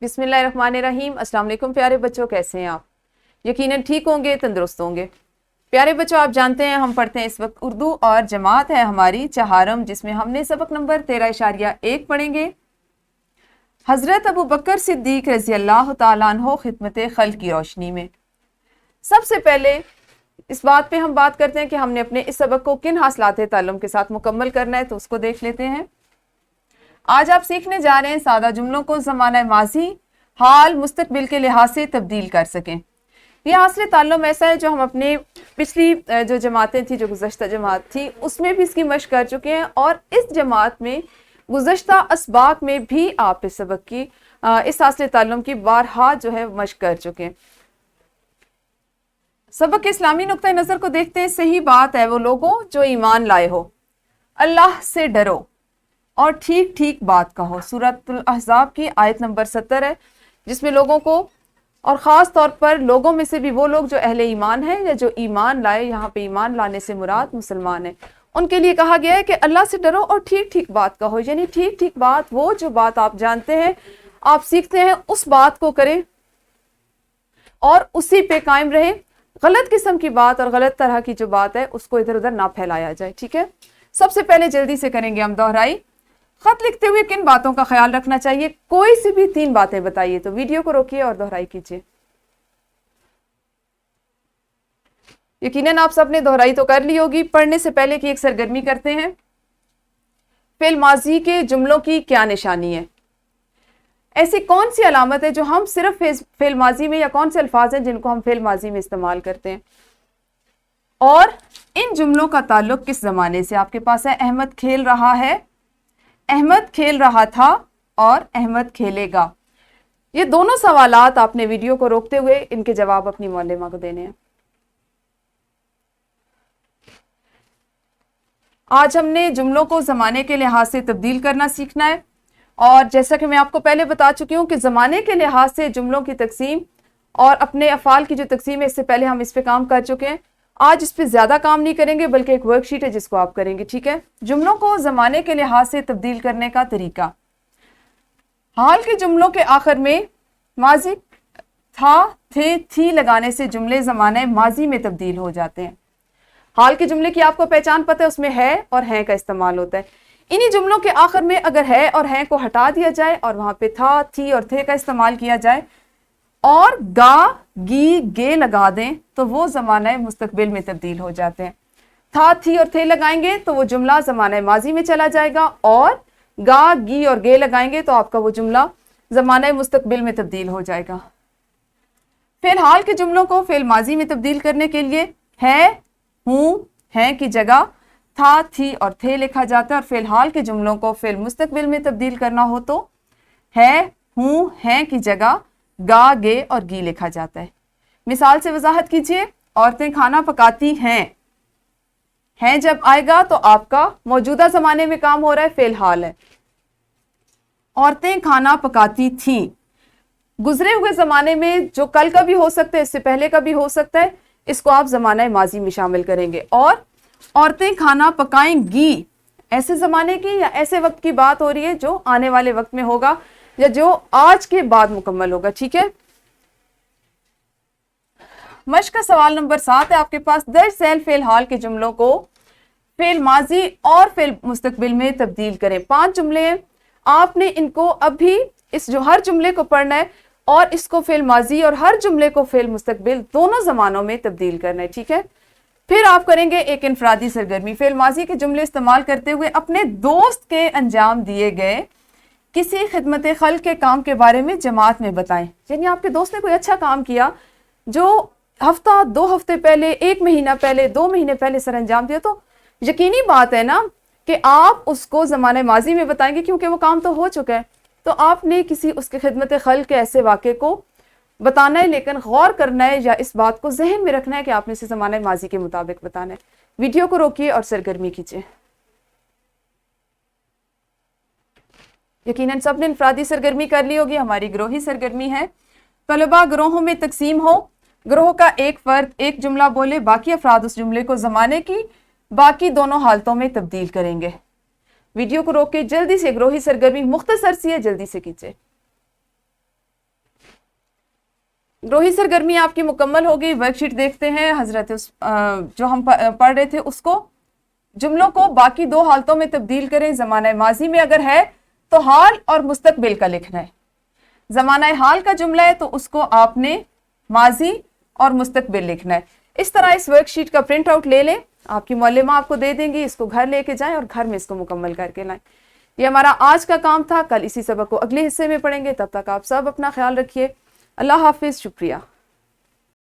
बिस्मिल्लाहिर्रहमानिर्रहीम। अस्सलाम वालेकुम प्यारे बच्चों, कैसे हैं आप? यकीनन ठीक होंगे, तंदुरुस्त होंगे। प्यारे बच्चों, आप जानते हैं हम पढ़ते हैं इस वक्त उर्दू और जमात है हमारी चहारम, जिसमें हमने सबक नंबर 13.1 पढ़ेंगे। हज़रत अबू बकर सिद्दीक रज़ी अल्लाह ताला अन्हो खिदमत खल्क़ की रोशनी में। सबसे पहले इस बात पे हम बात करते हैं कि हमने अपने इस सबक को किन हासिलात ताल्लुम के साथ मुकम्मल करना है, तो उसको देख लेते हैं। आज आप सीखने जा रहे हैं सादा जुमलों को ज़माना माजी, हाल, मुस्तकबिल के लिहाज से तब्दील कर सकें। ये हासिल ताल्लुम ऐसा है जो हम अपने पिछली जो जमातें थी, जो गुज़श्ता जमात थी, उसमें भी इसकी मशक कर चुके हैं और इस जमात में गुज़श्ता असबाक में भी आप इस सबक की इस हासिल ताल्लुम की बारहा जो है मशक कर चुके हैं। सबक के इस्लामी नुक्ता नज़र को देखते हैं। सही बात है वो लोगों जो ईमान लाए हो, अल्लाह से डरो और ठीक ठीक बात कहो। सूरतुल अहज़ाब की आयत नंबर 70 है, जिसमें लोगों को और ख़ास तौर पर लोगों में से भी वो लोग जो अहले ईमान हैं या जो ईमान लाए, यहाँ पे ईमान लाने से मुराद मुसलमान है, उनके लिए कहा गया है कि अल्लाह से डरो और ठीक ठीक बात कहो। यानी ठीक ठीक बात, वो जो बात आप जानते हैं, आप सीखते हैं, उस बात को करें और उसी पे कायम रहे। गलत किस्म की बात और गलत तरह की जो बात है उसको इधर उधर ना फैलाया जाए, ठीक है। सबसे पहले जल्दी से करेंगे हम दोहराई। खत लिखते हुए किन बातों का ख्याल रखना चाहिए? कोई सी भी 3 बातें बताइए। तो वीडियो को रोकिए और दोहराई कीजिए। यकीनन आप सबने दोहराई तो कर ली होगी। पढ़ने से पहले की एक सरगर्मी करते हैं। फेल माजी के जुमलों की क्या निशानी है? ऐसी कौन सी अलामत है जो हम सिर्फ फेल माजी में, या कौन से अल्फाज हैं जिनको हम फेल माजी में इस्तेमाल करते हैं? और इन जुमलों का ताल्लुक किस जमाने से आपके पास है? अहमद खेल रहा है, अहमद खेल रहा था और अहमद खेलेगा। ये दोनों सवालात आपने वीडियो को रोकते हुए इनके जवाब अपनी मौलिमा को देने हैं। आज हमने जुमलों को ज़माने के लिहाज से तब्दील करना सीखना है, और जैसा कि मैं आपको पहले बता चुकी हूँ कि ज़माने के लिहाज से जुमलों की तकसीम और अपने अफ़ाल की जो तकसीम है, इससे पहले हम इस पे काम कर चुके हैं। आज इस पे ज़्यादा काम नहीं करेंगे, बल्कि एक वर्कशीट है जिसको आप करेंगे, ठीक है। जुमलों को ज़माने के लिहाज से तब्दील करने का तरीका। हाल के जुमलों के आखिर में माजी, था, थे, थी लगाने से जुमले ज़माने माजी में तब्दील हो जाते हैं। हाल के जुमले की आपको पहचान पता है, उसमें है और हैं का इस्तेमाल होता है। इन्हीं जुमलों के आखिर में अगर है और हैं को हटा दिया जाए और वहां पे था, थी और थे का इस्तेमाल किया जाए और गा, गी, गे लगा दें, तो वो ज़माना मुस्तकबिल में तब्दील हो जाते हैं। था, थी और थे लगाएंगे तो वो जुमला ज़माना माजी में चला जाएगा, और गा, गी और गे लगाएंगे तो आपका वो जुमला ज़माना मुस्तकबिल में तब्दील हो जाएगा। फेल हाल के जुमलों को फेल माजी में तब्दील करने के लिए है, हूँ, हैं की जगह था, थी और थे लिखा जाता है, और फेल हाल के जुमलों को फेल मुस्तकबिल में तब्दील करना हो तो है, हूँ, हैं की जगह गा, गे और गी लिखा जाता है। मिसाल से वजाहत कीजिए। औरतें खाना पकाती हैं, हैं जब आएगा तो आपका मौजूदा जमाने में काम हो रहा है, फेल हाल है। औरतें खाना पकाती थीं, गुजरे हुए जमाने में जो कल का भी हो सकता है, इससे पहले का भी हो सकता है, इसको आप जमाना माजी में शामिल करेंगे। और औरतें खाना पकाएंगी, ऐसे जमाने की या ऐसे वक्त की बात हो रही है जो आने वाले वक्त में होगा या जो आज के बाद मुकम्मल होगा, ठीक है। मश्क का सवाल नंबर 7 है आपके पास। दर्ज झैल फेल हाल के जुमलों को फेल माजी और फेल मुस्तकबिल में तब्दील करें। 5 जुमले हैं, आपने इनको अभी इस जो हर जुमले को पढ़ना है और इसको फेल माजी और हर जुमले को फेल मुस्तकबिल दोनों जमानों में तब्दील करना है, ठीक है। फिर आप करेंगे एक इनफरादी सरगर्मी। फेल माजी के जुमले इस्तेमाल करते हुए अपने दोस्त के अंजाम दिए गए किसी खिदमत खल्क के काम के बारे में जमात में बताएं। यानी आपके दोस्त ने कोई अच्छा काम किया जो हफ्ता, 2 हफ्ते पहले, 1 महीना पहले, 2 महीने पहले सर अंजाम दिया, तो यकीनी बात है ना कि आप उसको ज़माने माजी में बताएंगे, क्योंकि वो काम तो हो चुका है। तो आपने किसी उसके खिदमत खल्क के ऐसे वाक़े को बताना है, लेकिन गौर करना है या इस बात को जहन में रखना है कि आपने इसे ज़माने माजी के मुताबिक बताना है। वीडियो को रोकिए और सरगर्मी कीजिए। यकीनन सबने इनफरादी सरगर्मी कर ली होगी, हमारी ग्रोही सरगर्मी है। तलबा ग्रोहों में तकसीम हो, ग्रोह का एक फर्द एक जुमला बोले, बाकी अफराद उस जुमले को ज़माने की बाकी दोनों हालतों में तब्दील करेंगे। वीडियो को रोक के जल्दी से, ग्रोही सरगर्मी मुख्तसर सी है, जल्दी से कीजिए। روحی سرگرمی آپ کی مکمل ہوگی. ورک شیٹ دیکھتے ہیں حضرت جو ہم پڑھ رہے تھے اس کو. جملوں کو باقی دو حالتوں میں تبدیل کریں. زمانہ ماضی میں اگر ہے تو حال اور مستقبل کا لکھنا ہے. زمانہ حال کا جملہ ہے تو اس کو آپ نے ماضی اور مستقبل لکھنا ہے. اس طرح اس ورک شیٹ کا پرنٹ آؤٹ لے لیں. آپ کی معلمہ آپ کو دے دیں گی. اس کو گھر لے کے جائیں اور گھر میں اس کو مکمل کر کے لائیں. یہ ہمارا آج کا کام تھا. کل اسی سبق کو اگلے حصے میں پڑھیں گے. تب تک آپ سب اپنا خیال رکھیے. اللہ حافظ. شکریہ.